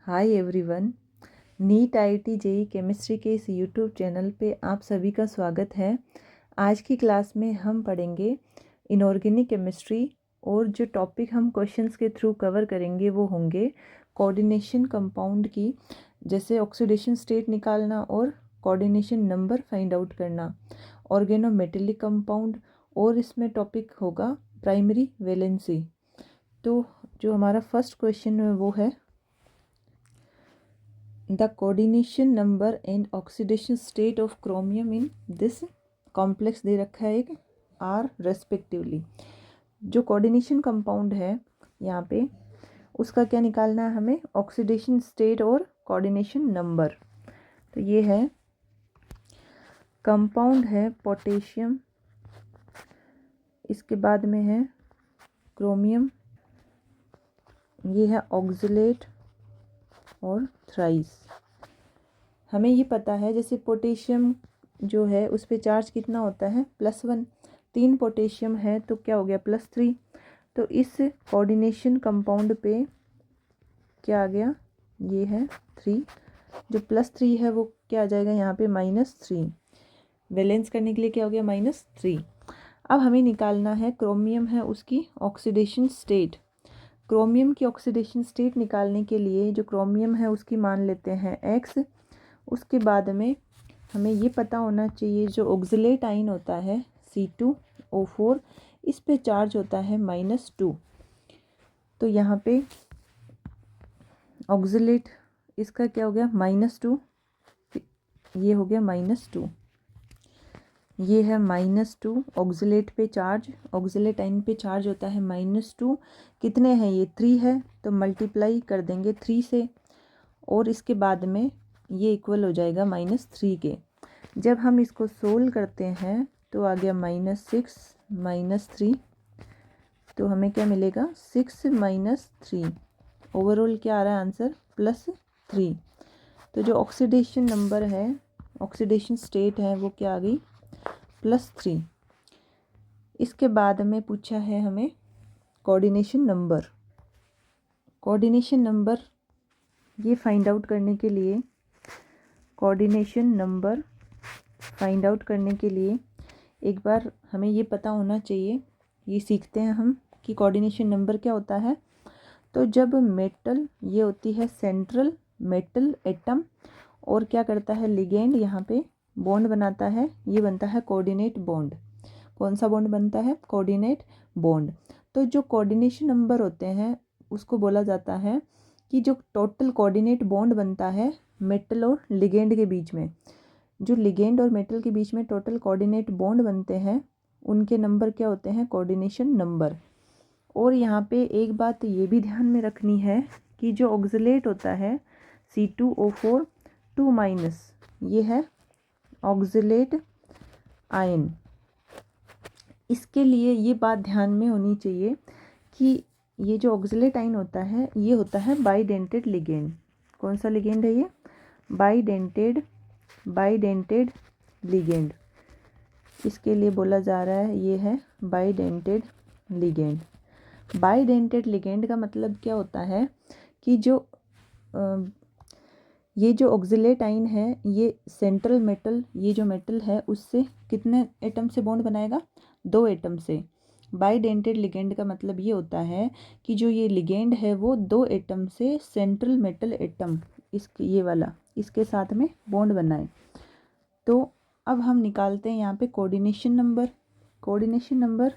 हाय everyone, NEET IIT JEE chemistry के इस YouTube channel पे आप सभी का स्वागत है। आज की क्लास में हम पढ़ेंगे इनऑर्गेनिक केमिस्ट्री और जो टॉपिक हम क्वेश्चंस के थ्रू कवर करेंगे वो होंगे कोऑर्डिनेशन कंपाउंड की, जैसे ऑक्सीडेशन स्टेट निकालना और कोऑर्डिनेशन नंबर फाइंड आउट करना, ऑर्गेनोमेटेलिक कंपाउंड, और इसमें टॉपिक होगा प्राइमरी वैलेंसी। तो जो हमारा फर्स्ट क्वेश्चन है वो है the coordination number and oxidation state of chromium in this complex दे रखा है एक R रेस्पेक्टिवली। जो कोऑर्डिनेशन कंपाउंड है यहाँ पे उसका क्या निकालना है हमें, ऑक्सीडेशन स्टेट और कोऑर्डिनेशन नंबर। तो ये है कंपाउंड है पोटेशियम, इसके बाद में है क्रोमियम, ये है ऑक्सलेट और थ्राइस। हमें ये पता है जैसे पोटेशियम जो है उस पे चार्ज कितना होता है +1, 3 पोटेशियम है तो क्या हो गया +3। तो इस कोऑर्डिनेशन कंपाउंड पे क्या आ गया, ये है 3, जो +3 है वो क्या आ जाएगा यहाँ पे -3। बैलेंस करने के लिए क्या हो गया -3। अब हमें निकालना है क्रोमियम है उसकी ऑक्सीडेशन स्टेट। क्रोमियम की ऑक्सीडेशन स्टेट निकालने के लिए जो क्रोमियम है उसकी मान लेते हैं X। उसके बाद में हमें ये पता होना चाहिए जो ऑक्सलेट आयन होता है C2O4, इस पे चार्ज होता है -2। तो यहाँ पे ऑक्सलेट इसका क्या हो गया -2, ये हो गया -2, ये है -2 ऑक्सलेट पे चार्ज, ऑक्सलेट आयन पे चार्ज होता है -2। कितने हैं ये 3 है तो मल्टीप्लाई कर देंगे 3 से, और इसके बाद में ये इक्वल हो जाएगा -3 के। जब हम इसको सोल्व करते हैं तो आ गया -6 -3, तो हमें क्या मिलेगा 6 -3, ओवरऑल क्या आ रहा है आंसर +3। तो जो ऑक्सीडेशन नंबर है, ऑक्सीडेशन स्टेट है वो क्या आ गई +3। इसके बाद में पूछा है हमें कोऑर्डिनेशन नंबर। कोऑर्डिनेशन नंबर ये फाइंड आउट करने के लिए, कोऑर्डिनेशन नंबर फाइंड आउट करने के लिए एक बार हमें ये पता होना चाहिए, ये सीखते हैं हम कि कोऑर्डिनेशन नंबर क्या होता है। तो जब मेटल, ये होती है सेंट्रल मेटल एटम, और क्या करता है लिगेंड यहाँ पे बॉन्ड बनाता है, ये बनता है कोऑर्डिनेट बॉन्ड। कौन सा बॉन्ड बनता है, कोऑर्डिनेट बॉन्ड। तो जो कोऑर्डिनेशन नंबर होते हैं उसको बोला जाता है कि जो टोटल कोऑर्डिनेट बॉन्ड बनता है मेटल और लिगेंड के बीच में, जो लिगेंड और मेटल के बीच में टोटल कोऑर्डिनेट बॉन्ड बनते हैं उनके नंबर क्या होते हैं, कोऑर्डिनेशन नंबर। और यहाँ पे एक बात ये भी ध्यान में रखनी है कि जो ऑक्सलेट होता है C2O4 2-, ये है ऑक्सलेट आयन। इसके लिए ये बात ध्यान में होनी चाहिए कि ये जो ऑक्सलेट आयन होता है ये होता है बाइडेंटेड लिगेंड। कौन सा लिगेंड है ये, बाइडेंटेड लिगेंड। इसके लिए बोला जा रहा है ये है बाइडेंटेड लिगेंड। बाइडेंटेड लिगेंड का मतलब क्या होता है कि ये जो ऑक्सलेट आयन है ये सेंट्रल मेटल, ये जो मेटल है उससे कितने एटम से बॉन्ड बनाएगा, 2 एटम से। बाइडेंटेड लिगेंड का मतलब ये होता है कि जो ये लिगेंड है वो 2 एटम से सेंट्रल मेटल एटम, इस ये वाला, इसके साथ में बॉन्ड बनाए। तो अब हम निकालते हैं यहाँ पे कोऑर्डिनेशन नंबर। कोऑर्डिनेशन नंबर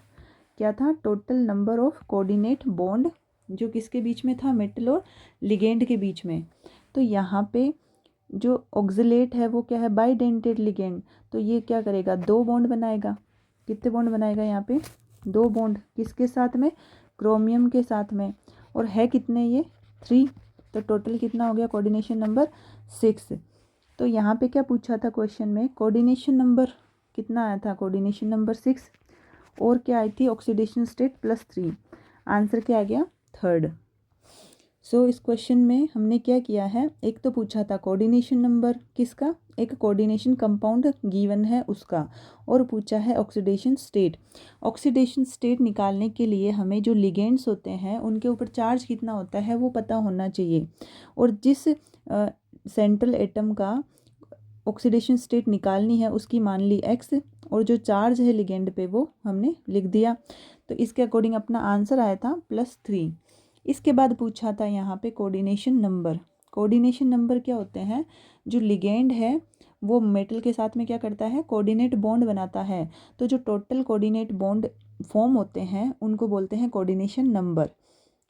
क्या था, total number of coordinate bond जो किसके बीच में था, मेटल और लिगेंड के बीच में। तो यहाँ पे जो ऑक्सलेट है वो क्या है, बाइडेंटेड लिगेंड, तो ये क्या करेगा 2 बॉन्ड बनाएगा। कितने बॉन्ड बनाएगा यहाँ पे, 2 बॉन्ड, किसके साथ में, क्रोमियम के साथ में, और है कितने ये 3। तो टोटल कितना हो गया कोऑर्डिनेशन नंबर 6। तो यहाँ पे क्या पूछा था क्वेश्चन में, कोऑर्डिनेशन नंबर कितना आया था, कोऑर्डिनेशन नंबर 6, और क्या आई थी ऑक्सीडेशन स्टेट +3। आंसर क्या आ गया 3rd। सो इस क्वेश्चन में हमने क्या किया है, एक तो पूछा था कोऑर्डिनेशन नंबर किसका, एक कोऑर्डिनेशन कंपाउंड गिवन है उसका, और पूछा है ऑक्सीडेशन स्टेट। ऑक्सीडेशन स्टेट निकालने के लिए हमें जो लिगेंड्स होते हैं उनके ऊपर चार्ज कितना होता है वो पता होना चाहिए, और जिस सेंट्रल एटम का ऑक्सीडेशन स्टेट निकालनी है उसकी मान ली एक्स, और जो चार्ज है लिगेंड पे वो हमने लिख दिया। तो इसके अकॉर्डिंग अपना आंसर आया था +3। इसके बाद पूछा था यहाँ पे कोऑर्डिनेशन नंबर। कोऑर्डिनेशन नंबर क्या होते हैं, जो लिगेंड है वो मेटल के साथ में क्या करता है, कोऑर्डिनेट बॉन्ड बनाता है। तो जो टोटल कोऑर्डिनेट बॉन्ड फॉर्म होते हैं उनको बोलते हैं कोऑर्डिनेशन नंबर।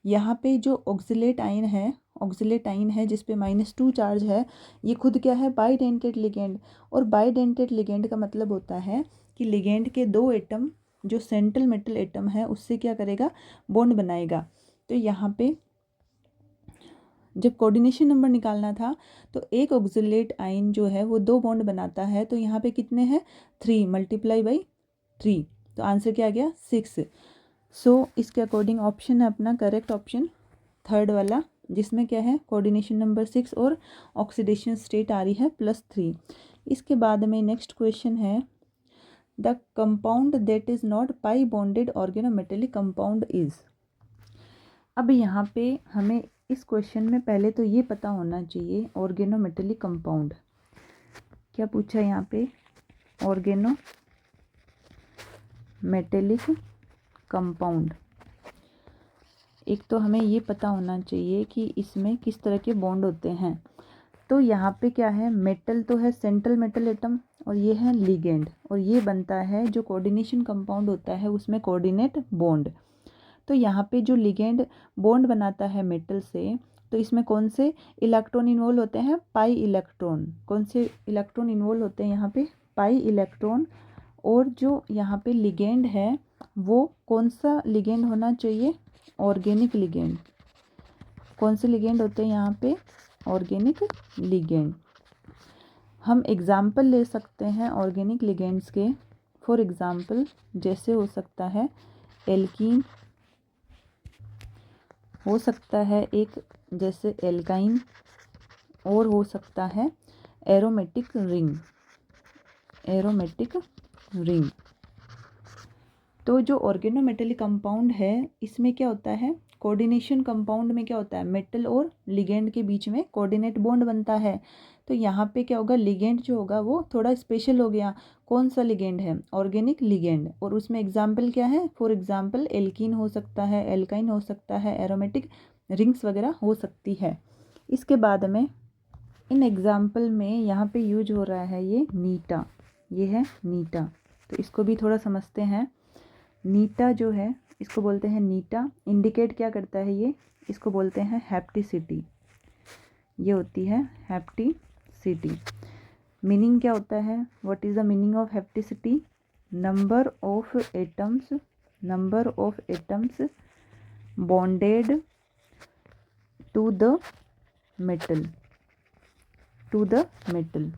यहाँ पे जो ऑक्सीलेट आयन है जिस पे -2 चार्ज है, ये खुद क्या है, बाइडेंटेड लिगेंड। और बाइडेंटेड लिगेंड का मतलब होता है कि लिगेंड के दो एटम जो सेंट्रल मेटल एटम है उससे क्या करेगा, बॉन्ड बनाएगा। तो यहाँ पे जब कोऑर्डिनेशन नंबर निकालना था तो एक ऑक्सीलेट आयन जो है वो 2 बॉन्ड बनाता है, तो यहाँ पे कितने हैं, 3 × 3। तो आंसर क्या आ गया, 6। सो इसके अकॉर्डिंग ऑप्शन है अपना करेक्ट ऑप्शन थर्ड वाला, जिसमें क्या है कोऑर्डिनेशन नंबर 6 और ऑक्सीडेशन स्टेट आ रही है +3। इसके बाद में नेक्स्ट क्वेश्चन है, the compound that is not pi bonded organometallic compound is. अब यहाँ पे हमें इस क्वेश्चन में पहले तो ये पता होना चाहिए ऑर्गेनोमेटेलिक कंपाउंड क्या पूछा है यहाँ पे, ऑर्गेनोमेटेलिक कंपाउंड। एक तो हमें ये पता होना चाहिए कि इसमें किस तरह के बॉन्ड होते हैं। तो यहाँ पे क्या है, मेटल तो है सेंट्रल मेटल एटम, और ये है लिगेंड, और ये बनता है जो कोऑर्डिनेशन कंपाउंड होता है उसमें कोऑर्डिनेट बॉन्ड। तो यहाँ पे जो लिगेंड बॉन्ड बनाता है मेटल से, तो इसमें कौन से इलेक्ट्रॉन इन्वॉल्व होते हैं, पाई इलेक्ट्रॉन। कौन से इलेक्ट्रॉन इन्वॉल्व होते हैं यहाँ पे, पाई इलेक्ट्रॉन। और जो यहाँ पे लिगेंड है वो कौन सा लिगेंड होना चाहिए, ऑर्गेनिक लिगेंड। कौन से लिगेंड होते हैं यहाँ पे, ऑर्गेनिक लिगेंड। हम एग्जाम्पल ले सकते हैं ऑर्गेनिक लिगेंड्स के। फॉर एग्जाम्पल जैसे हो सकता है एल्कीन, हो सकता है एक जैसे एल्काइन, और हो सकता है एरोमेटिक रिंग। तो जो ऑर्गेनोमेटेलिक कंपाउंड है इसमें क्या होता है, कोऑर्डिनेशन कंपाउंड में क्या होता है, मेटल और लिगेंड के बीच में कोऑर्डिनेट बॉन्ड बनता है। तो यहाँ पे क्या होगा, लिगेंड जो होगा वो थोड़ा स्पेशल हो गया। कौन सा लिगेंड है, ऑर्गेनिक लिगेंड। और उसमें एग्जाम्पल क्या है, फॉर एग्जाम्पल एल्कीन हो सकता है, एल्काइन हो सकता है, एरोमेटिक रिंग्स वगैरह हो सकती है। इसके बाद में इन एग्जाम्पल में यहाँ पे यूज हो रहा है ये नीटा, ये है नीटा। तो इसको भी थोड़ा समझते हैं। नीटा जो है इसको बोलते हैं नीटा, इंडिकेट क्या करता है ये, इसको बोलते हैं हैप्टिसिटी। ये होती है हैप्टिसिटी। मीनिंग क्या होता है, what is the meaning of hapticity, number of atoms bonded to the metal.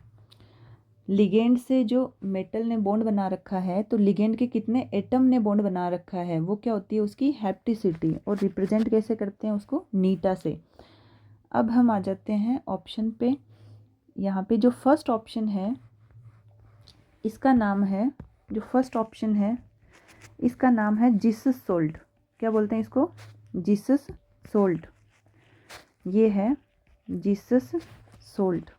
Ligand से जो मेटल ने बॉन्ड बना रखा है, तो लिगेंड के कितने एटम ने बॉन्ड बना रखा है, वो क्या होती है उसकी हैप्टिसिटी। और रिप्रेजेंट कैसे करते हैं उसको, नीटा से। अब हम आ जाते हैं ऑप्शन पे। यहाँ पे जो फर्स्ट ऑप्शन है इसका नाम है, जो फर्स्ट ऑप्शन है इसका नाम है जीसस सोल्ट। क्या बोलते हैं इसको, जीसस सोल्ट। ये है जीसस सोल्ट।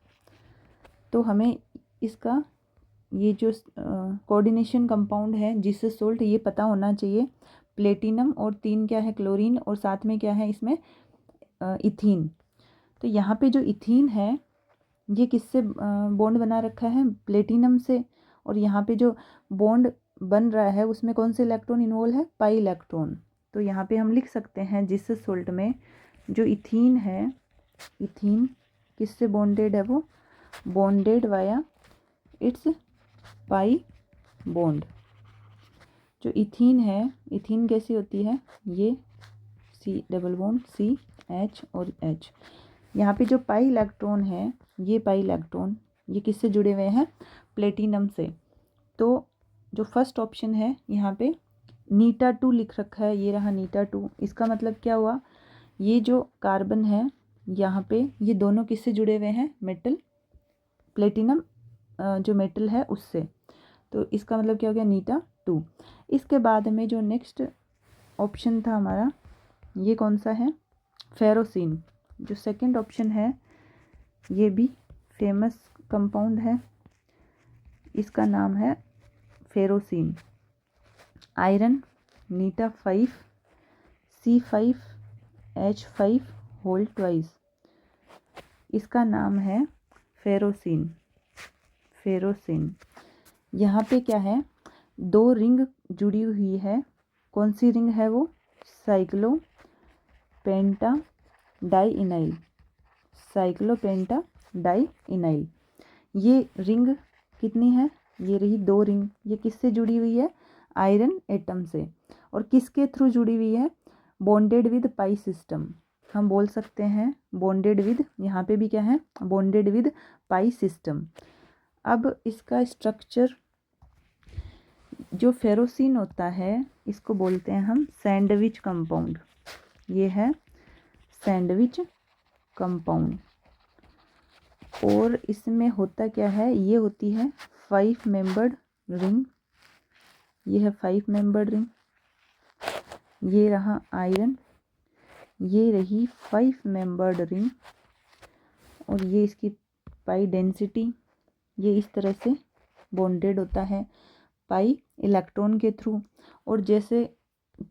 तो हमें इसका ये जो कोऑर्डिनेशन कंपाउंड है जीसस सोल्ट, ये पता होना चाहिए। प्लेटिनम और 3 क्या है, क्लोरीन, और साथ में क्या है इसमें इथीन। तो यहाँ पे जो इथीन है ये किससे बॉन्ड बना रखा है, प्लेटिनम से। और यहाँ पे जो बॉन्ड बन रहा है उसमें कौन से इलेक्ट्रॉन इन्वॉल्व है, पाई इलेक्ट्रॉन। तो यहाँ पे हम लिख सकते हैं जीसस सोल्ट में जो इथीन है, इथीन किससे बॉन्डेड है, वो bonded via it's pi bond. जो इथीन है, इथीन कैसी होती है, ये C डबल बॉन्ड CH और H। यहाँ पे जो पाई इलेक्ट्रॉन है, ये पाई इलेक्ट्रॉन ये किससे जुड़े हुए हैं, प्लेटिनम से। तो जो फर्स्ट ऑप्शन है यहाँ पे नीटा 2 लिख रखा है, ये रहा नीटा 2। इसका मतलब क्या हुआ ये जो कार्बन है यहाँ पे, ये दोनों किससे जुड़े हुए हैं, मेटल, प्लेटिनम जो मेटल है उससे। तो इसका मतलब क्या हो गया, नीटा 2। इसके बाद में जो नेक्स्ट ऑप्शन था हमारा, ये कौन सा है, फेरोसिन। जो सेकंड ऑप्शन है ये भी फेमस कंपाउंड है, इसका नाम है फेरोसिन। आयरन नीटा 5 C5H5 होल ट्वाइस, इसका नाम है फेरोसिन। फेरोसिन यहाँ पे क्या है, 2 रिंग जुड़ी हुई है। कौन सी रिंग है वो, साइक्लो पेंटा डाइइनाइल। साइक्लो पेंटा डाइइनाइल। ये रिंग कितनी है, ये रही 2 रिंग। ये किससे जुड़ी हुई है, आयरन एटम से। और किसके थ्रू जुड़ी हुई है, बॉन्डेड विद पाई सिस्टम। हम बोल सकते हैं बॉन्डेड विद, यहाँ पे भी क्या है, बॉन्डेड विद पाई सिस्टम। अब इसका स्ट्रक्चर, जो फेरोसिन होता है इसको बोलते हैं हम सैंडविच कंपाउंड। ये है सैंडविच कंपाउंड। और इसमें होता क्या है, ये होती है 5 मेंबर्ड रिंग। ये है 5 मेंबर्ड रिंग। ये रहा आयरन, ये रही 5 मेंबर्ड रिंग। और ये इसकी पाई डेंसिटी, ये इस तरह से बॉन्डेड होता है पाई इलेक्ट्रॉन के थ्रू। और जैसे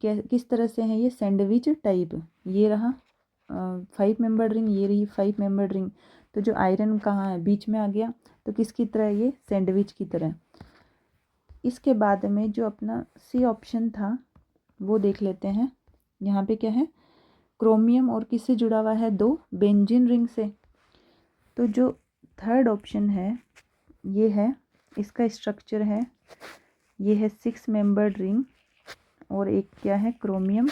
किस तरह से है ये, सैंडविच टाइप। ये रहा 5 मेंबर्ड रिंग, ये रही 5 मेंबर्ड रिंग। तो जो आयरन कहाँ है, बीच में आ गया। तो किसकी तरह, ये सैंडविच की तरह। इसके बाद में जो अपना सी ऑप्शन था वो देख लेते हैं। यहाँ पे क्या है, क्रोमियम और किससे जुड़ा हुआ है, 2 बेंजीन रिंग से। तो जो थर्ड ऑप्शन है ये है, इसका स्ट्रक्चर है, ये है 6 मेंबर्ड रिंग और एक क्या है, क्रोमियम।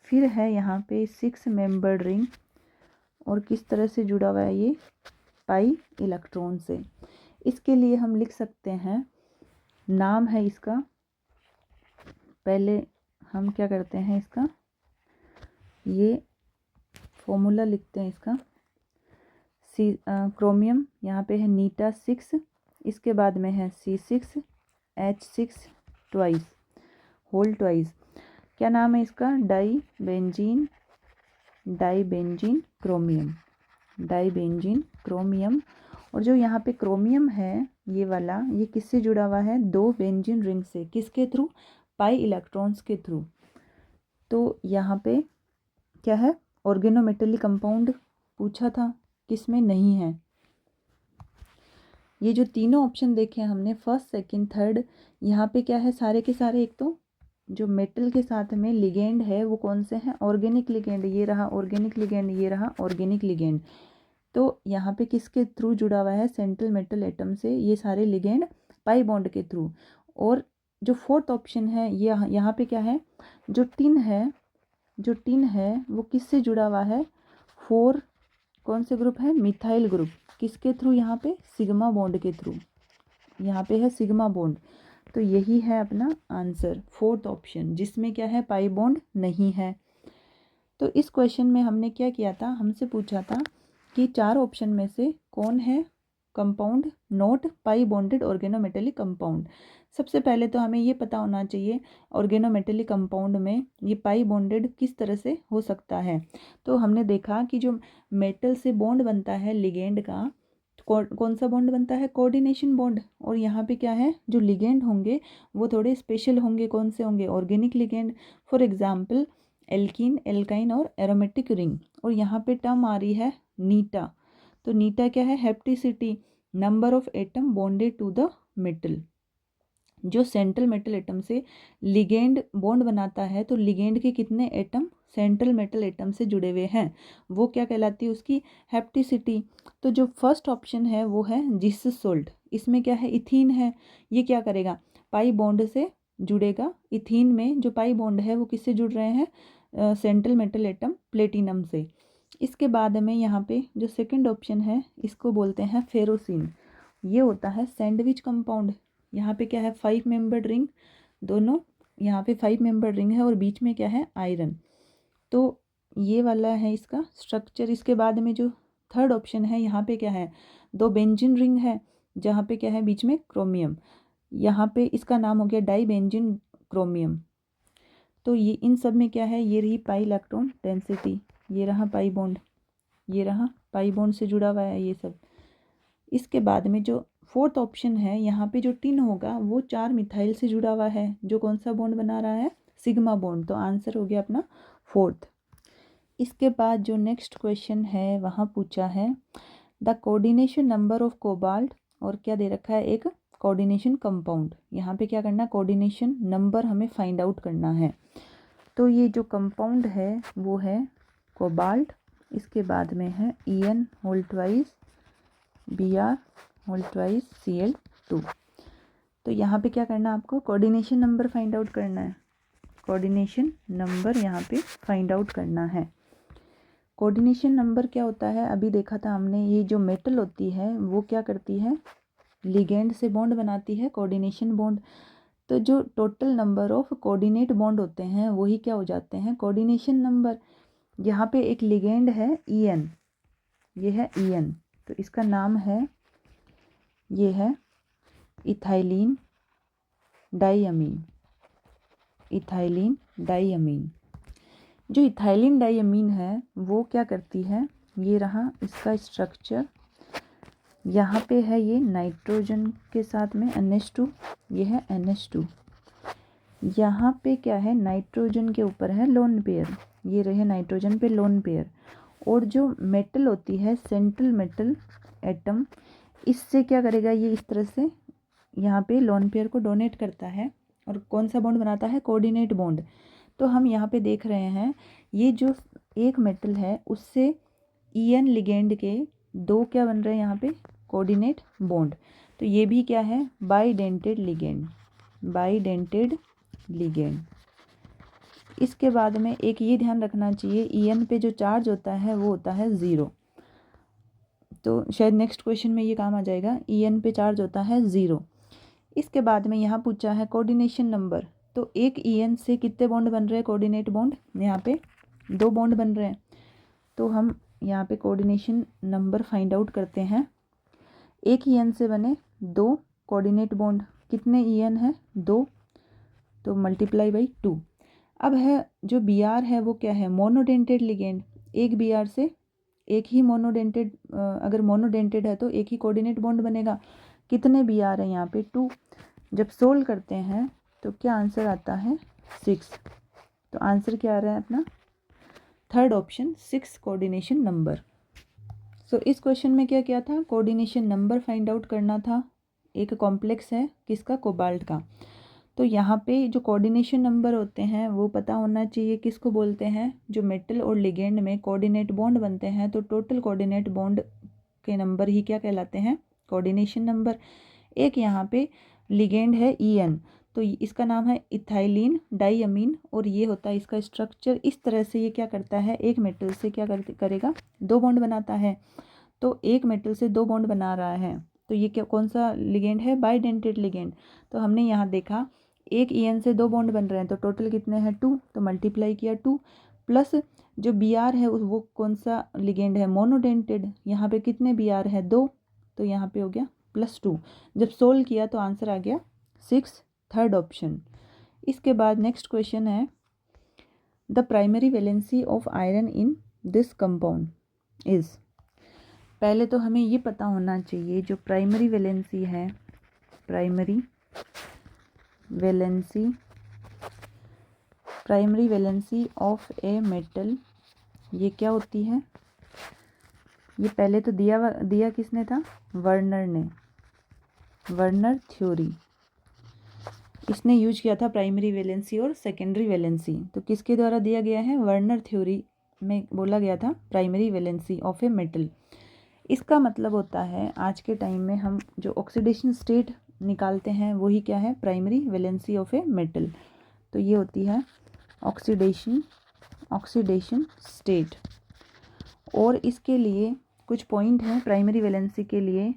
फिर है यहाँ पे 6 मेंबर्ड रिंग और किस तरह से जुड़ा हुआ है ये, पाई इलेक्ट्रॉन से। इसके लिए हम लिख सकते हैं, नाम है इसका, पहले हम क्या करते हैं, इसका ये फॉर्मूला लिखते हैं इसका। क्रोमियम यहाँ पे है नीटा 6, इसके बाद में है C6H6 ट्वाइस, होल ट्वाइस। क्या नाम है इसका, डाइबेंजीन क्रोमियम। डाइबेंजीन क्रोमियम। और जो यहाँ पे क्रोमियम है ये वाला, ये किससे जुड़ा हुआ है, 2 बेंजीन रिंग से। किसके थ्रू, पाई इलेक्ट्रॉन्स के थ्रू। तो यहाँ पे क्या है, ऑर्गेनोमेटेलिक कंपाउंड पूछा था, किसमें नहीं है। ये जो तीनों ऑप्शन देखे हमने, फर्स्ट सेकंड थर्ड, यहाँ पे क्या है, सारे के सारे एक तो जो मेटल के साथ में लिगेंड है वो कौन से हैं, ऑर्गेनिक लिगेंड। ये रहा ऑर्गेनिक लिगेंड, ये रहा ऑर्गेनिक लिगेंड। तो यहाँ पे किसके थ्रू जुड़ा हुआ है, सेंट्रल मेटल एटम से। ये सारे लिगेंड पाई बॉन्ड के थ्रू। और जो फोर्थ ऑप्शन है ये यहाँ पे क्या है, जो टिन है, जो टिन है वो किससे जुड़ा हुआ है, 4 कौन से ग्रुप है, मिथाइल ग्रुप। किसके थ्रू, यहाँ पे सिग्मा बॉन्ड के थ्रू। यहाँ पे है सिग्मा बॉन्ड। तो यही है अपना आंसर, फोर्थ ऑप्शन, जिसमें क्या है, पाई बॉन्ड नहीं है। तो इस क्वेश्चन में हमने क्या किया था, हमसे पूछा था कि 4 ऑप्शन में से कौन है compound not pi bonded organometallic compound. सबसे पहले तो हमें ये पता होना चाहिए ऑर्गेनोमेटेलिक कंपाउंड में ये पाई बॉन्डेड किस तरह से हो सकता है। तो हमने देखा कि जो मेटल से बॉन्ड बनता है लिगेंड का, कौन सा बॉन्ड बनता है, कोऑर्डिनेशन बॉन्ड। और यहाँ पे क्या है, जो लिगेंड होंगे वो थोड़े स्पेशल होंगे। कौन से होंगे, organic ligand. For example alkene, alkyne और एरोमेटिक रिंग। और यहाँ पे टर्म आ रही है नीटा। तो नीटा क्या है, hapticity, number of atom bonded to the metal. जो सेंट्रल मेटल एटम से लिगेंड बॉन्ड बनाता है, तो लिगेंड के कितने एटम सेंट्रल मेटल एटम से जुड़े हुए हैं, वो क्या कहलाती है, उसकी हेप्टिसिटी। तो जो फर्स्ट ऑप्शन है वो है जिस सोल्ट। इसमें क्या है, इथीन है। ये क्या करेगा, पाई बॉन्ड से जुड़ेगा। इथीन में जो पाई बॉन्ड है वो किससे जुड़ रहे हैं, सेंट्रल मेटल एटम प्लेटिनम से। इसके बाद में यहाँ पे जो सेकंड ऑप्शन है इसको बोलते हैं फेरोसिन। ये होता है सैंडविच कंपाउंड। यहाँ पे क्या है, 5 मेंबर्ड रिंग, दोनों यहाँ पे 5 मेंबर्ड रिंग है और बीच में क्या है, आयरन। तो ये वाला है इसका स्ट्रक्चर। इसके बाद में जो थर्ड ऑप्शन है यहाँ पे क्या है, 2 बेंजीन रिंग है जहाँ पे क्या है बीच में क्रोमियम, यहाँ पे इसका नाम हो गया डाई बेंजीन क्रोमियम। तो ये इन सब में क्या है, ये रही पाई इलेक्ट्रॉन डेंसिटी, ये रहा पाई बॉन्ड, ये रहा पाई बॉन्ड से जुड़ा हुआ है ये सब। इसके बाद में जो फोर्थ ऑप्शन है यहाँ पे जो टिन होगा वो 4 मिथाइल से जुड़ा हुआ है, जो कौन सा बॉन्ड बना रहा है, सिग्मा बॉन्ड। तो आंसर हो गया अपना फोर्थ। इसके बाद जो नेक्स्ट क्वेश्चन है वहाँ पूछा है the coordination number of cobalt, और क्या दे रखा है, एक कोऑर्डिनेशन कंपाउंड। यहाँ पे क्या करना है, कोऑर्डिनेशन नंबर हमें फाइंड आउट करना है। तो ये जो कंपाउंड है वो है कोबाल्ट, इसके बाद में है En whole twice Br whole twice Cl2। तो यहाँ पे क्या करना है आपको, कोऑर्डिनेशन नंबर फाइंड आउट करना है, कोऑर्डिनेशन नंबर यहाँ पे फाइंड आउट करना है। कोऑर्डिनेशन नंबर क्या होता है, अभी देखा था हमने, ये जो मेटल होती है वो क्या करती है, लिगेंड से बॉन्ड बनाती है, कोऑर्डिनेशन बॉन्ड। तो जो total number of coordinate bond होते हैं वही क्या हो जाते हैं, कोऑर्डिनेशन नंबर। यहाँ पे एक लिगेंड है En, ये है En, तो इसका नाम है, ये है इथाइलिन डाइअमीन, इथाइलिन डाइअमीन। जो इथाइलिन डाइअमीन है वो क्या करती है, ये रहा इसका स्ट्रक्चर, यहाँ पे है ये नाइट्रोजन के साथ में NH2, ये है NH2, यहाँ पे क्या है, नाइट्रोजन के ऊपर है लोन पेयर, ये रहे नाइट्रोजन पे लोन पेयर। और जो मेटल होती है सेंट्रल मेटल एटम, इससे क्या करेगा, ये इस तरह से यहाँ पे लोन पेयर को डोनेट करता है और कौन सा बॉन्ड बनाता है, कोऑर्डिनेट बॉन्ड। तो हम यहाँ पे देख रहे हैं ये जो एक मेटल है उससे En लिगेंड के 2 क्या बन रहे हैं यहाँ पे, कोऑर्डिनेट बॉन्ड। तो ये भी क्या है, बाइडेंटेड लिगेंड, बाइडेंटेड लिगेंड। इसके बाद में एक ये ध्यान रखना चाहिए, En पे जो चार्ज होता है वो होता है 0। तो शायद नेक्स्ट क्वेश्चन में ये काम आ जाएगा, En पे चार्ज होता है 0। इसके बाद में यहाँ पूछा है कोऑर्डिनेशन नंबर, तो एक En से कितने बॉन्ड बन रहे हैं, कोऑर्डिनेट बॉन्ड, यहाँ पे 2 बॉन्ड बन रहे हैं। तो हम यहाँ पे कोऑर्डिनेशन नंबर फाइंड आउट करते हैं। एक En से बने 2 कोऑर्डिनेट बॉन्ड, कितने En है, 2, तो मल्टीप्लाई बाई 2। अब है जो Br है वो क्या है, मोनोडेंटेड लिगेंड, एक Br से एक ही मोनोडेंटेड, अगर मोनोडेंटेड है तो एक ही कोऑर्डिनेट बॉन्ड बनेगा। कितने Br है यहाँ पे, 2। जब सोल्व करते हैं तो क्या आंसर आता है, 6। तो आंसर क्या आ रहा है अपना, थर्ड ऑप्शन 6 कोऑर्डिनेशन नंबर। सो इस क्वेश्चन में क्या किया था, कोऑर्डिनेशन नंबर फाइंड आउट करना था। एक कॉम्प्लेक्स है किसका, कोबाल्ट का। तो यहाँ पे जो कोऑर्डिनेशन नंबर होते हैं वो पता होना चाहिए, किसको बोलते हैं, जो मेटल और लिगेंड में कोऑर्डिनेट बॉन्ड बनते हैं तो टोटल कोऑर्डिनेट बॉन्ड के नंबर ही क्या कहलाते हैं, कोऑर्डिनेशन नंबर। एक यहाँ पे लिगेंड है En, तो इसका नाम है इथाइलिन डाइअमीन, और ये होता है इसका स्ट्रक्चर। इस तरह से ये क्या करता है, एक मेटल से क्या करेगा, 2 बॉन्ड बनाता है। तो एक मेटल से 2 बॉन्ड बना रहा है, तो ये क्या, कौन सा लिगेंड है, बाइडेंटेड लिगेंड। तो हमने यहाँ देखा एक En से 2 बॉन्ड बन रहे हैं, तो टोटल कितने हैं, 2, तो मल्टीप्लाई किया 2, प्लस जो Br है वो कौन सा लिगेंड है, मोनोडेंटेड, यहाँ पे कितने Br है, 2, तो यहाँ पे हो गया +2। जब सोल्व किया तो आंसर आ गया 6, थर्ड ऑप्शन। इसके बाद नेक्स्ट क्वेश्चन है the primary valency of iron in this compound is. पहले तो हमें ये पता होना चाहिए जो प्राइमरी वैलेंसी है, primary valency of a metal, ये क्या होती है। ये पहले तो दिया किसने था, वर्नर ने, वर्नर थ्योरी, इसने यूज किया था प्राइमरी वैलेंसी और सेकेंडरी वैलेंसी। तो किसके द्वारा दिया गया है, वर्नर थ्योरी में बोला गया था primary valency of a metal. इसका मतलब होता है आज के टाइम में हम जो ऑक्सीडेशन स्टेट निकालते हैं वही क्या है, primary valency of a metal. तो ये होती है ऑक्सीडेशन स्टेट। और इसके लिए कुछ पॉइंट हैं प्राइमरी वैलेंसी के लिए,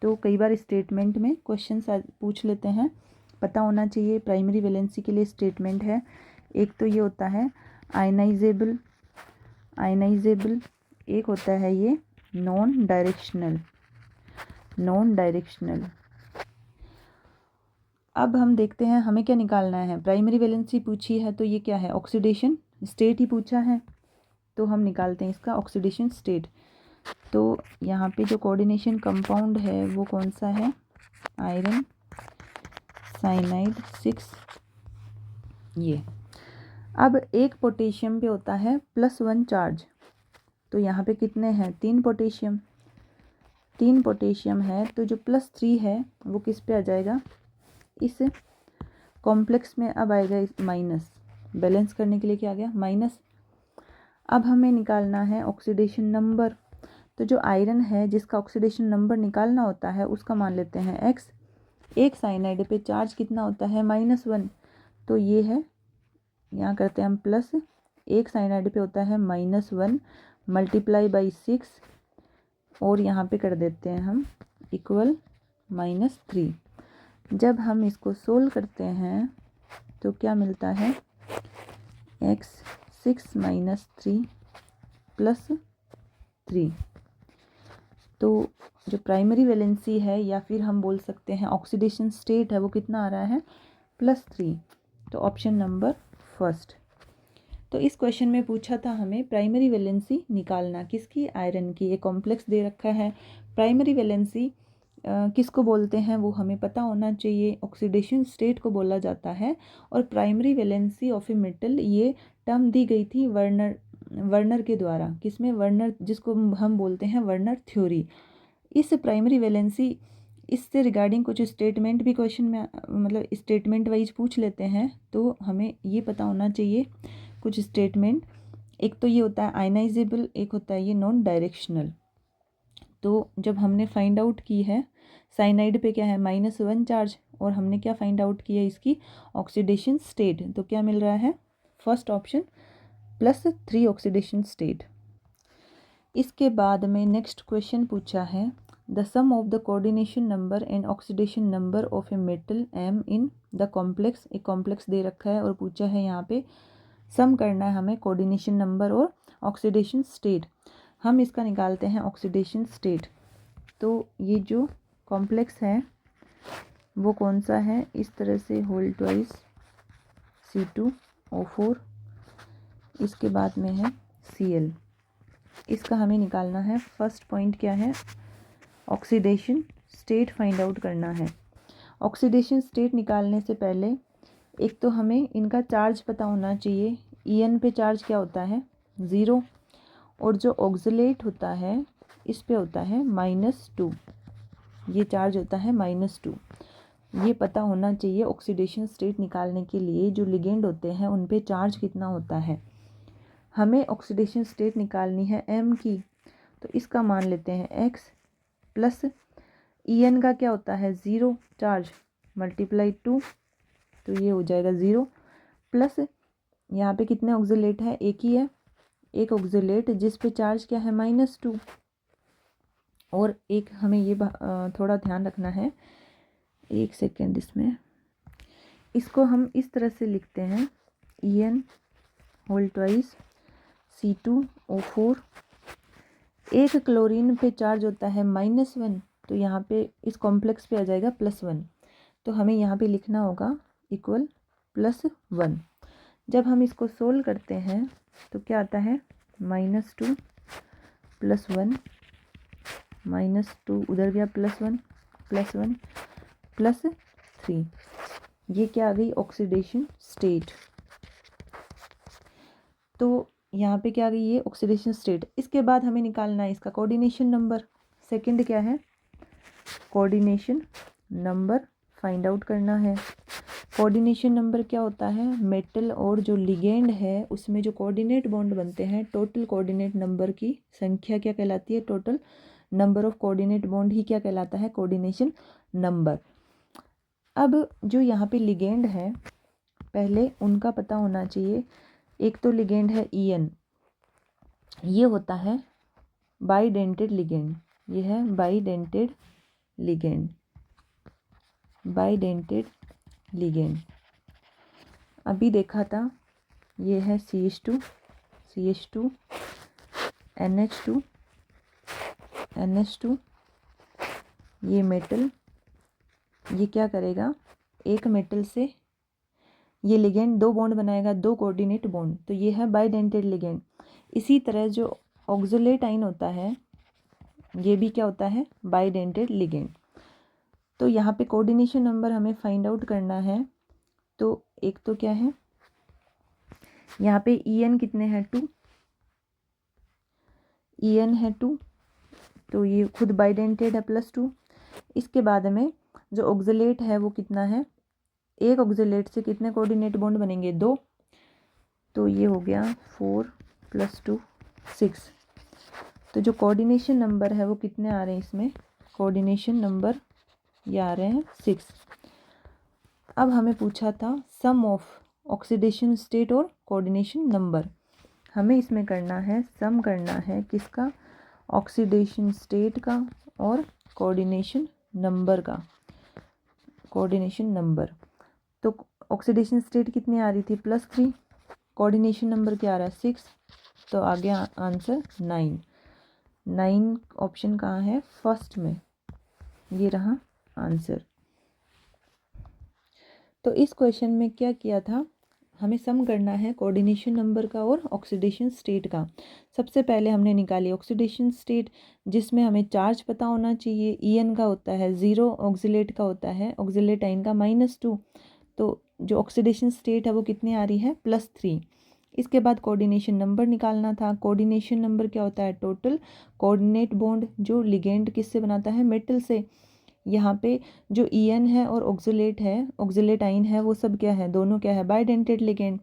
तो कई बार स्टेटमेंट में क्वेश्चन पूछ लेते हैं, पता होना चाहिए। प्राइमरी वैलेंसी के लिए स्टेटमेंट है, एक तो ये होता है आयनाइजेबल आयनाइजेबल, एक होता है ये नॉन डायरेक्शनल। अब हम देखते हैं हमें क्या निकालना है। प्राइमरी वैलेंसी पूछी है तो ये क्या है, ऑक्सीडेशन स्टेट ही पूछा है, तो हम निकालते हैं इसका ऑक्सीडेशन स्टेट। तो यहाँ पे जो कोऑर्डिनेशन कंपाउंड है वो कौन सा है, आयरन साइनाइड 6। ये अब एक पोटेशियम पे होता है +1 चार्ज, तो यहाँ पे कितने हैं, 3 पोटेशियम है, तो जो +3 है वो किस पे आ जाएगा, इस कॉम्प्लेक्स में अब आएगा इस माइनस, बैलेंस करने के लिए क्या आ गया, माइनस। अब हमें निकालना है ऑक्सीडेशन नंबर, तो जो आयरन है जिसका ऑक्सीडेशन नंबर निकालना होता है उसका मान लेते हैं x। एक साइनाइड पे चार्ज कितना होता है, -1, तो ये है, यहाँ करते हैं हम प्लस, एक साइनाइड पे होता है -1 मल्टीप्लाई बाई 6, और यहाँ पे कर देते हैं हम इक्वल -3। जब हम इसको सोल्व करते हैं तो क्या मिलता है, x 6 - 3 + 3। तो जो प्राइमरी वैलेंसी है या फिर हम बोल सकते हैं ऑक्सीडेशन स्टेट है वो कितना आ रहा है, +3। तो ऑप्शन नंबर फर्स्ट। तो इस क्वेश्चन में पूछा था हमें प्राइमरी वैलेंसी निकालना किसकी, आयरन की। एक कॉम्प्लेक्स दे रखा है, प्राइमरी वैलेंसी किसको बोलते हैं वो हमें पता होना चाहिए, ऑक्सीडेशन स्टेट को बोला जाता है। और primary valency of a metal, ये टर्म दी गई थी वर्नर के द्वारा, किसमें, वर्नर, जिसको हम बोलते हैं वर्नर थ्योरी। इस प्राइमरी वैलेंसी, इससे रिगार्डिंग कुछ स्टेटमेंट भी क्वेश्चन में मतलब स्टेटमेंट वाइज पूछ लेते हैं, तो हमें ये पता होना चाहिए कुछ स्टेटमेंट। एक तो ये होता है आयनाइजेबल, एक होता है ये नॉन डायरेक्शनल। तो जब हमने फाइंड आउट की है साइनाइड पे क्या है, -1 चार्ज, और हमने क्या फाइंड आउट किया इसकी ऑक्सीडेशन स्टेट, तो क्या मिल रहा है, फर्स्ट ऑप्शन +3 ऑक्सीडेशन स्टेट। इसके बाद में नेक्स्ट क्वेश्चन पूछा है, the sum of the coordination number and oxidation number of a metal M in the complex. एक कॉम्प्लेक्स दे रखा है और पूछा है यहाँ पे सम करना है हमें कोऑर्डिनेशन नंबर और ऑक्सीडेशन स्टेट। हम इसका निकालते हैं ऑक्सीडेशन स्टेट। तो ये जो कॉम्प्लेक्स है वो कौन सा है, इस तरह से होल ट्वाइस C2O4, इसके बाद में है Cl। इसका हमें निकालना है, फर्स्ट पॉइंट क्या है, ऑक्सीडेशन स्टेट फाइंड आउट करना है। ऑक्सीडेशन स्टेट निकालने से पहले एक तो हमें इनका चार्ज पता होना चाहिए। En पे चार्ज क्या होता है, 0, और जो ऑक्सीलेट होता है इस पे होता है -2, ये चार्ज होता है -2। ये पता होना चाहिए ऑक्सीडेशन स्टेट निकालने के लिए, जो लिगेंड होते हैं उन पे चार्ज कितना होता है। हमें ऑक्सीडेशन स्टेट निकालनी है M की, तो इसका मान लेते हैं x, प्लस En का क्या होता है 0 चार्ज मल्टीप्लाई 2, तो ये हो जाएगा 0, प्लस यहाँ पे कितने ऑक्सीलेट है, एक ही है, एक ऑक्सीलेट जिस पे चार्ज क्या है -2। और एक हमें ये थोड़ा ध्यान रखना है, एक सेकेंड, इसको हम इस तरह से लिखते हैं En होल ट्वाइस C2O4। एक क्लोरीन पे चार्ज होता है -1, तो यहाँ पे इस कॉम्प्लेक्स पे आ जाएगा +1, तो हमें यहाँ पे लिखना होगा इक्वल +1। जब हम इसको सोल्व करते हैं तो क्या आता है, -2 +1 -2, उधर गया +1 +1 +3, ये क्या आ गई ऑक्सीडेशन स्टेट। तो यहाँ पे क्या आ गई, ये ऑक्सीडेशन स्टेट। इसके बाद हमें निकालना है इसका कोऑर्डिनेशन नंबर। सेकंड क्या है, कोऑर्डिनेशन नंबर फाइंड आउट करना है। कोऑर्डिनेशन नंबर क्या होता है, मेटल और जो लिगेंड है उसमें जो कोऑर्डिनेट बॉन्ड बनते हैं, टोटल कोऑर्डिनेट नंबर की संख्या क्या कहलाती है, total number of coordinate bond ही क्या कहलाता है, कोऑर्डिनेशन नंबर। अब जो यहाँ पे लिगेंड है पहले उनका पता होना चाहिए। एक तो लिगेंड है En, ये होता है बाइडेंटेड लिगेंड, ये है बाइडेंटेड लिगेंड। अभी देखा था, ये है CH2 NH2 ये मेटल, ये क्या करेगा, एक मेटल से ये लिगेंड 2 बॉन्ड बनाएगा, 2 कोऑर्डिनेट बॉन्ड, तो ये है बाइडेंटेड लिगेंड। इसी तरह जो ऑक्सलेट आइन होता है ये भी क्या होता है, बाइडेंटेड लिगेंड। तो यहाँ पे कोऑर्डिनेशन नंबर हमें फाइंड आउट करना है। तो एक तो क्या है, यहाँ पे EN कितने हैं, 2, EN है 2, तो ये खुद बाइडेंटेड है +2। इसके बाद में जो ऑक्सलेट है वो कितना है, एक ऑक्सलेट से कितने कोऑर्डिनेट बॉन्ड बनेंगे, 2, तो ये हो गया 4 + 2 6। तो जो कोऑर्डिनेशन नंबर है वो कितने आ रहे हैं इसमें, कोऑर्डिनेशन नंबर ये आ रहे हैं 6। अब हमें पूछा था सम ऑफ ऑक्सीडेशन स्टेट और कोऑर्डिनेशन नंबर। हमें इसमें करना है, सम करना है किसका, ऑक्सीडेशन स्टेट का और कोऑर्डिनेशन नंबर का, कोऑर्डिनेशन नंबर। तो ऑक्सीडेशन स्टेट कितनी आ रही थी, +3, कोऑर्डिनेशन नंबर क्या आ रहा है, 6, तो आ गया आंसर 9। 9 ऑप्शन कहाँ है, फर्स्ट में, ये रहा आंसर। तो इस क्वेश्चन में क्या किया था, हमें सम करना है कोऑर्डिनेशन नंबर का और ऑक्सीडेशन स्टेट का। सबसे पहले हमने निकाली ऑक्सीडेशन स्टेट, जिसमें हमें चार्ज पता होना चाहिए, EN का होता है 0, ऑक्सीलेट का होता है, ऑक्सीलेट आइन का -2, तो जो ऑक्सीडेशन स्टेट है वो कितनी आ रही है, +3। इसके बाद कोऑर्डिनेशन नंबर निकालना था। कोऑर्डिनेशन नंबर क्या होता है, टोटल कोऑर्डिनेट बॉन्ड जो लिगेंड किससे बनाता है, मेटल से। यहाँ पे जो EN है और ऑक्सलेट है, ऑक्सलेट आइन है, वो सब क्या है, दोनों क्या है, बाइडेंटेड लिगेंड।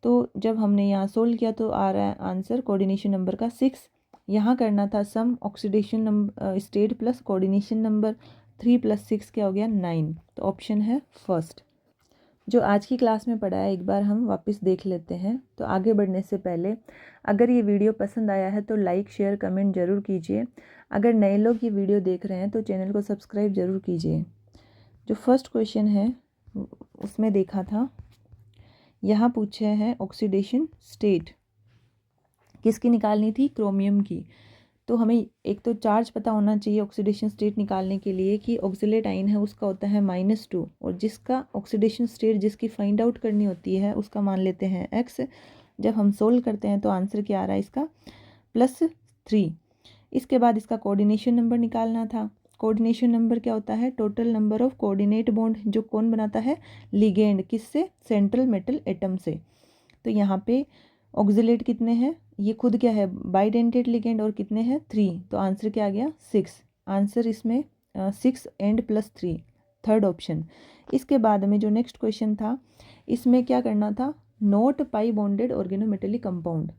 तो जब हमने यहाँ सोल्व किया तो आ रहा है आंसर कोऑर्डिनेशन नंबर का 6। यहाँ करना था sum oxidation number state plus coordination number, 3 + 6 क्या हो गया, 9। तो ऑप्शन है फर्स्ट। जो आज की क्लास में पढ़ा है एक बार हम वापस देख लेते हैं। तो आगे बढ़ने से पहले अगर ये वीडियो पसंद आया है तो लाइक शेयर कमेंट ज़रूर कीजिए। अगर नए लोग ये वीडियो देख रहे हैं तो चैनल को सब्सक्राइब ज़रूर कीजिए। जो फर्स्ट क्वेश्चन है उसमें देखा था, यहाँ पूछे हैं ऑक्सीडेशन स्टेट किसकी निकालनी थी, क्रोमियम की। तो हमें एक तो चार्ज पता होना चाहिए ऑक्सीडेशन स्टेट निकालने के लिए कि ऑक्सीलेट आइन है उसका होता है -2, और जिसका ऑक्सीडेशन स्टेट जिसकी फाइंड आउट करनी होती है उसका मान लेते हैं x। जब हम सोल्व करते हैं तो आंसर क्या आ रहा है इसका, +3। इसके बाद इसका कोऑर्डिनेशन नंबर निकालना था। कोऑर्डिनेशन नंबर क्या होता है, total number of coordinate bond जो कौन बनाता है, लिगेंड, किससे, सेंट्रल मेटल एटम से। तो यहाँ पे ऑक्सीलेट कितने हैं, ये खुद क्या है, बाइडेंटेड लिगेंड, और कितने हैं, 3, तो आंसर क्या आ गया, 6। आंसर इसमें 6 एंड +3, थर्ड ऑप्शन। इसके बाद में जो नेक्स्ट क्वेश्चन था इसमें क्या करना था, not pi bonded organometallic compound.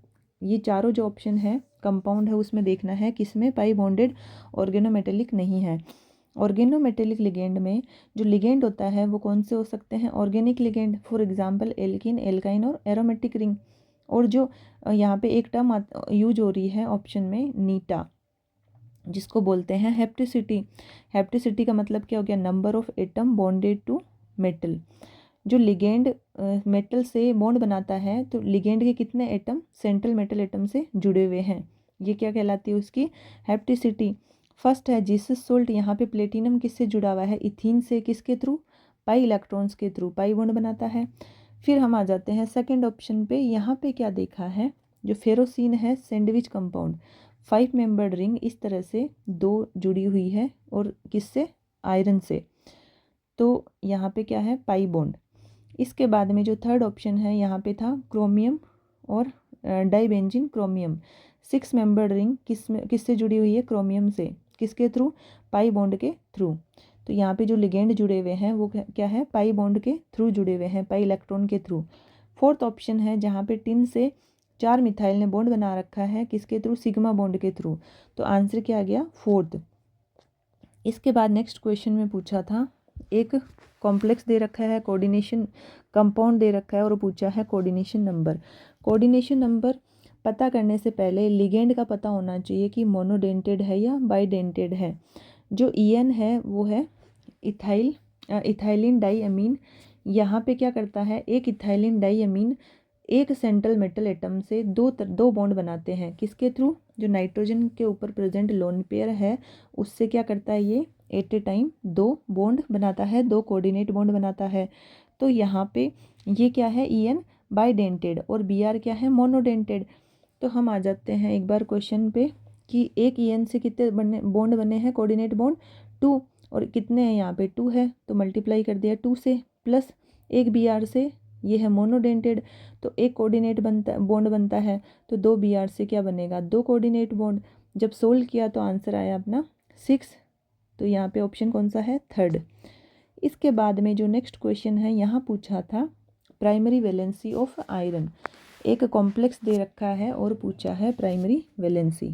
ये चारों जो ऑप्शन है कंपाउंड है उसमें देखना है किसमें पाई बॉन्डेड ऑर्गेनोमेटेलिक नहीं है। ऑर्गेनोमेटेलिक लिगेंड में जो लिगेंड होता है वो कौन से हो सकते हैं, organic ligand, for example alkene, alkyne और एरोमेटिक रिंग। और जो यहाँ पे एक टर्म यूज हो रही है ऑप्शन में, नीटा, जिसको बोलते हैं हेप्टिसिटी। हेप्टिसिटी का मतलब क्या हो गया, number of atom bonded to metal. जो लिगेंड मेटल से बॉन्ड बनाता है तो लिगेंड के कितने एटम सेंट्रल मेटल एटम से जुड़े हुए हैं, ये क्या कहलाती है उसकी, हेप्टिसिटी। फर्स्ट है जीसस सोल्ट, यहाँ पे प्लेटिनम किससे जुड़ा हुआ है, इथीन से, किसके थ्रू, पाई इलेक्ट्रॉन्स के थ्रू, पाई बॉन्ड बनाता है। फिर हम आ जाते हैं सेकंड ऑप्शन पे। यहाँ पे क्या देखा है, जो फेरोसिन है सैंडविच कंपाउंड, 5 मेंबर्ड रिंग इस तरह से 2 जुड़ी हुई है, और किससे, आयरन से। तो यहाँ पे क्या है, पाई बॉन्ड। इसके बाद में जो थर्ड ऑप्शन है यहाँ पे था क्रोमियम और डाइबेंजीन क्रोमियम, 6 मेंबर्ड रिंग किससे जुड़ी हुई है, क्रोमियम से, किसके थ्रू, पाई बॉन्ड के थ्रू। तो यहाँ पे जो लिगेंड जुड़े हुए हैं वो क्या है, पाई बॉन्ड के थ्रू जुड़े हुए हैं, पाई इलेक्ट्रॉन के थ्रू। फोर्थ ऑप्शन है जहाँ पे टिन से 4 मिथाइल ने बॉन्ड बना रखा है, किसके थ्रू, सिग्मा बॉन्ड के थ्रू। तो आंसर क्या आ गया, फोर्थ। इसके बाद नेक्स्ट क्वेश्चन में पूछा था, एक कॉम्प्लेक्स दे रखा है, कोऑर्डिनेशन कंपाउंड दे रखा है, और पूछा है कोऑर्डिनेशन नंबर। कोऑर्डिनेशन नंबर पता करने से पहले लिगेंड का पता होना चाहिए कि मोनोडेंटेड है या बाइडेंटेड है। जो EN है वो है इथाइलिन डाईअमीन। यहाँ पे क्या करता है, एक इथाइलिन डाईअमीन एक सेंट्रल मेटल एटम से दो बॉन्ड बनाते हैं, किसके थ्रू, जो नाइट्रोजन के ऊपर प्रेजेंट लोन पेयर है उससे क्या करता है, ये एट ए टाइम 2 बॉन्ड बनाता है, 2 कोऑर्डिनेट बॉन्ड बनाता है। तो यहाँ पे ये क्या है, EN बाइडेंटेड और Br क्या है, मोनोडेंटेड। तो हम आ जाते हैं एक बार क्वेश्चन पे कि एक EN से कितने बॉन्ड बने हैं, कोऑर्डिनेट बॉन्ड 2, और कितने हैं यहाँ पे 2 है तो मल्टीप्लाई कर दिया 2 से, प्लस एक Br से, ये है मोनोडेंटेड तो एक कोऑर्डिनेट बॉन्ड बनता है, तो 2 Br से क्या बनेगा, 2 कोऑर्डिनेट बॉन्ड। जब सोल्व किया तो आंसर आया अपना 6। तो यहाँ पे ऑप्शन कौन सा है, थर्ड। इसके बाद में जो नेक्स्ट क्वेश्चन है यहाँ पूछा था प्राइमरी वैलेंसी ऑफ आयरन। एक कॉम्प्लेक्स दे रखा है और पूछा है primary valency.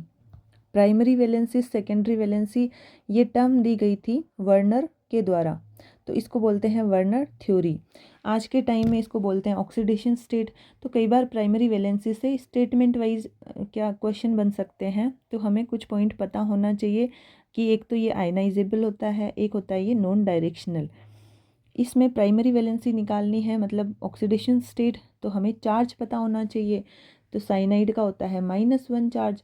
Primary valency, secondary valency, ये टर्म दी गई थी वर्नर के द्वारा, तो इसको बोलते हैं वर्नर थ्योरी। आज के टाइम में इसको बोलते हैं ऑक्सीडेशन स्टेट। तो कई बार प्राइमरी वैलेंसी से स्टेटमेंट वाइज क्या क्वेश्चन बन सकते हैं, तो हमें कुछ पॉइंट पता होना चाहिए कि एक तो ये आयनाइजेबल होता है, एक होता है ये नॉन डायरेक्शनल। इसमें प्राइमरी वैलेंसी निकालनी है मतलब ऑक्सीडेशन स्टेट, तो हमें चार्ज पता होना चाहिए। तो साइनाइड का होता है -1 चार्ज,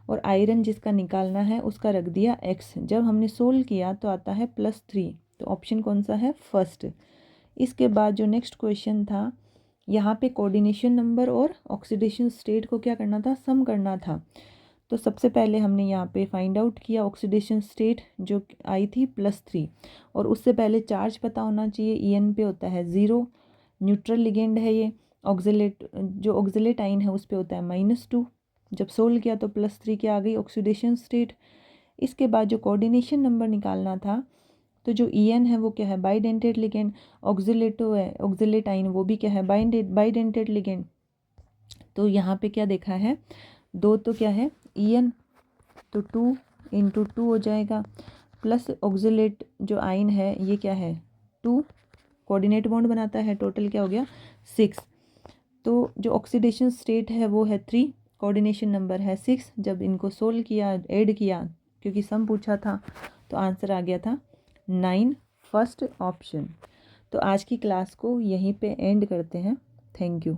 और आयरन जिसका निकालना है उसका रख दिया x। जब हमने सोल्व किया तो आता है +3, तो ऑप्शन कौन सा है, फर्स्ट। इसके बाद जो नेक्स्ट क्वेश्चन था यहाँ पे कोऑर्डिनेशन नंबर और ऑक्सीडेशन स्टेट को क्या करना था, सम करना था। तो सबसे पहले हमने यहाँ पे फाइंड आउट किया ऑक्सीडेशन स्टेट जो आई थी +3, और उससे पहले चार्ज पता होना चाहिए, EN पे होता है 0, न्यूट्रल लिगेंड है ये, ऑक्सीलेट जो ऑक्सीलेट आइन है उस पे होता है -2। जब सोल्व किया तो +3 की आ गई ऑक्सीडेशन स्टेट। इसके बाद जो कोऑर्डिनेशन नंबर निकालना था, तो जो EN है वो क्या है, बाइडेंटेड लिगेंड, ऑक्सीलेटो है ऑक्सीलेट आइन वो भी क्या है, बाइडेंटेड लिगेंड। तो यहाँ पे क्या देखा है, 2 तो क्या है EN, तो 2 × 2 हो जाएगा, प्लस ऑक्सीलेट जो आइन है ये क्या है 2 कोऑर्डिनेट बॉन्ड बनाता है, टोटल क्या हो गया 6। तो जो ऑक्सीडेशन स्टेट है वो है 3, कोऑर्डिनेशन नंबर है 6। जब इनको सोल्व किया, ऐड किया क्योंकि सम पूछा था, तो आंसर आ गया था 9, फर्स्ट ऑप्शन। तो आज की क्लास को यहीं पे एंड करते हैं। Thank you.